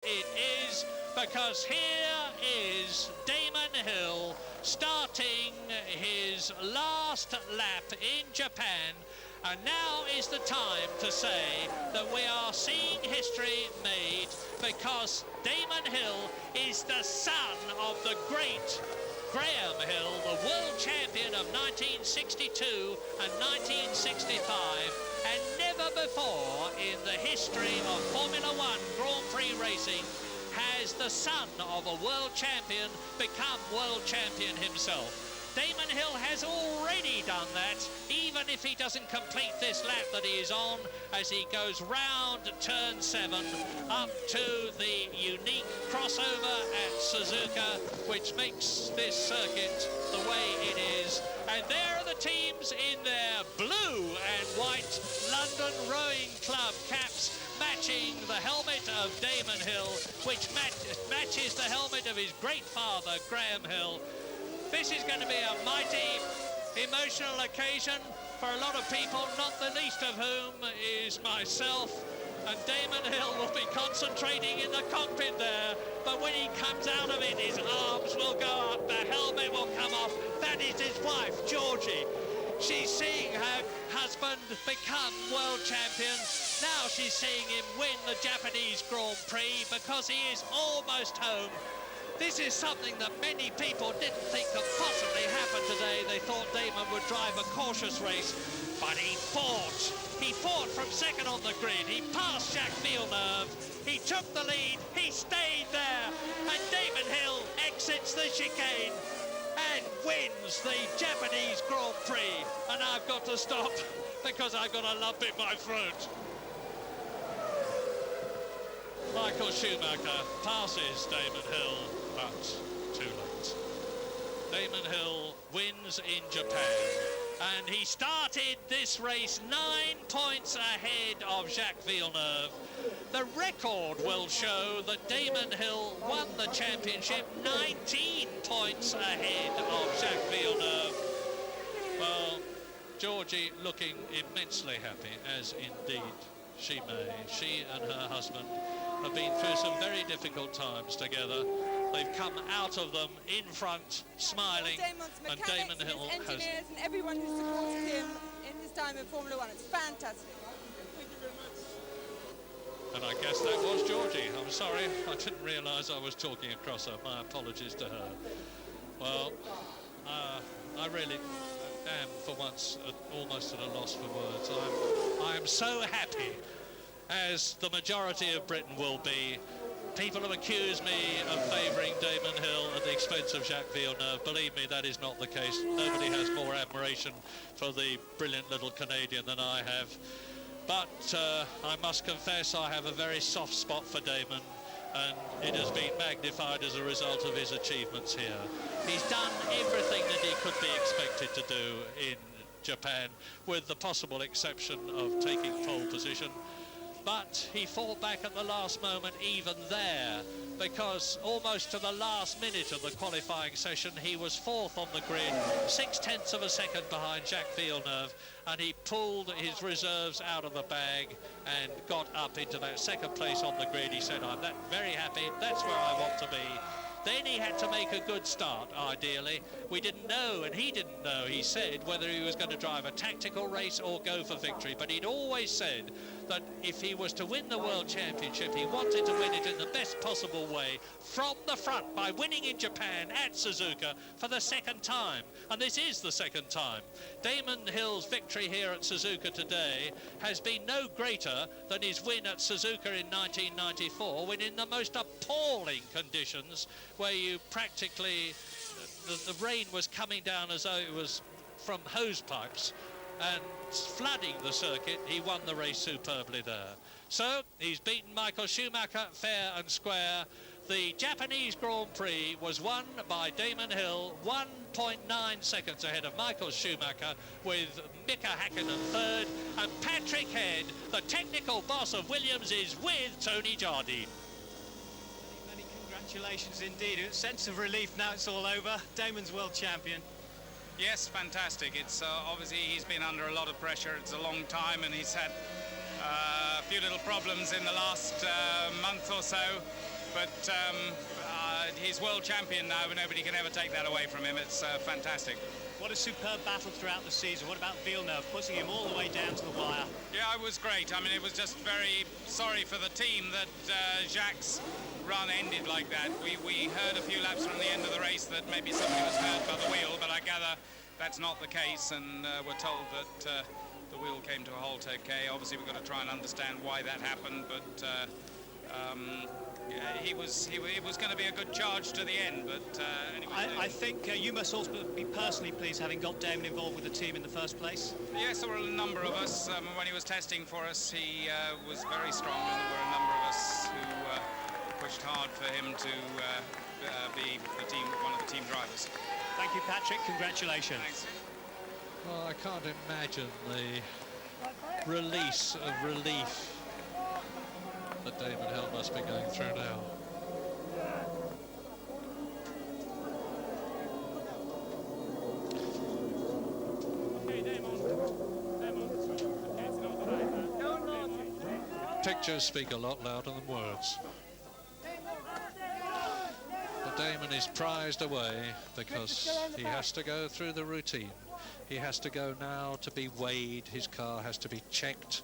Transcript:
it is, because here is Damon Hill starting his last lap in Japan. And now is the time to say that we are seeing history made, because Damon Hill is the son of the great Graham Hill, the world champion of 1962 and 1965, and never before in the history of Formula One Grand Prix racing has the son of a world champion become world champion himself. Damon Hill has already done that, even if he doesn't complete this lap that he is on, as he goes round turn 7 up to the unique crossover at Suzuka, which makes this circuit the way it is. And there are the teams in their blue and white London Rowing Club caps, matching the helmet of Damon Hill, which matches the helmet of his great father, Graham Hill. This is going to be a mighty emotional occasion for a lot of people, not the least of whom is myself. And Damon Hill will be concentrating in the cockpit there, but when he comes out of it, his arms will go up, the helmet will come off. That is his wife, Georgie. She's seeing her husband become world champion. Now she's seeing him win the Japanese Grand Prix, because he is almost home. This is something that many people didn't think could possibly happen today. They thought Damon would drive a cautious race, but he fought. He fought from second on the grid. He passed Jacques Villeneuve. He took the lead. He stayed there. And Damon Hill exits the chicane and wins the Japanese Grand Prix. And I've got to stop because I've got a lump in my throat. Michael Schumacher passes Damon Hill, but too late. Damon Hill wins in Japan, and he started this race 9 points ahead of Jacques Villeneuve. The record will show that Damon Hill won the championship 19 points ahead of Jacques Villeneuve. Well, Georgie looking immensely happy, as indeed she may. She and her husband have been through some very difficult times together. They've come out of them in front, smiling, and Damon Hill has... engineers and everyone who supported him in his time in Formula One. It's fantastic. Thank you very much. And I guess that was Georgie. I'm sorry, I didn't realise I was talking across her. My apologies to her. Well, I really am, for once, almost at a loss for words. I am so happy, as the majority of Britain will be. People have accused me of favouring Damon Hill at the expense of Jacques Villeneuve. Believe me, that is not the case. Nobody has more admiration for the brilliant little Canadian than I have. But I must confess I have a very soft spot for Damon, and it has been magnified as a result of his achievements here. He's done everything that he could be expected to do in Japan, with the possible exception of taking pole position. But he fought back at the last moment even there, because almost to the last minute of the qualifying session he was fourth on the grid, 0.6 of a second behind Jacques Villeneuve, and he pulled his reserves out of the bag and got up into that second place on the grid. He said, I'm very happy, that's where I want to be. Then he had to make a good start, ideally. We didn't know, and he didn't know, he said, whether he was going to drive a tactical race or go for victory. But he'd always said that if he was to win the World Championship, he wanted to win it in the best possible way, from the front, by winning in Japan at Suzuka for the second time. And this is the second time. Damon Hill's victory here at Suzuka today has been no greater than his win at Suzuka in 1994, when in the most appalling conditions, where you practically, the rain was coming down as though it was from hose pipes and flooding the circuit. He won the race superbly there. So he's beaten Michael Schumacher fair and square. The Japanese Grand Prix was won by Damon Hill, 1.9 seconds ahead of Michael Schumacher, with Mika Hakkinen third, and Patrick Head, the technical boss of Williams, is with Tony Jardy. Many congratulations indeed. A sense of relief now it's all over. Damon's world champion. Yes, fantastic. It's obviously he's been under a lot of pressure. It's a long time, and he's had a few little problems in the last month or so. but he's world champion now, and nobody can ever take that away from him. It's fantastic. What a superb battle throughout the season. What about Villeneuve, putting him all the way down to the wire? Yeah, it was great. I mean, it was just very sorry for the team that Jacques' run ended like that. We heard a few laps from the end of the race that maybe somebody was hurt by the wheel, but I gather that's not the case, and we're told that the wheel came to a halt okay. Obviously, we've got to try and understand why that happened, but yeah, it was going to be a good charge to the end, but anyway. I think you must also be personally pleased having got Damon involved with the team in the first place. Yes, there were a number of us. When he was testing for us, he was very strong, and there were a number of us who pushed hard for him to be one of the team drivers. Thank you, Patrick. Congratulations. Thanks. Well, I can't imagine the release of relief that Damon Hill must be going through now. Pictures speak a lot louder than words. But Damon is prized away because he has to go through the routine. He has to go now to be weighed, his car has to be checked.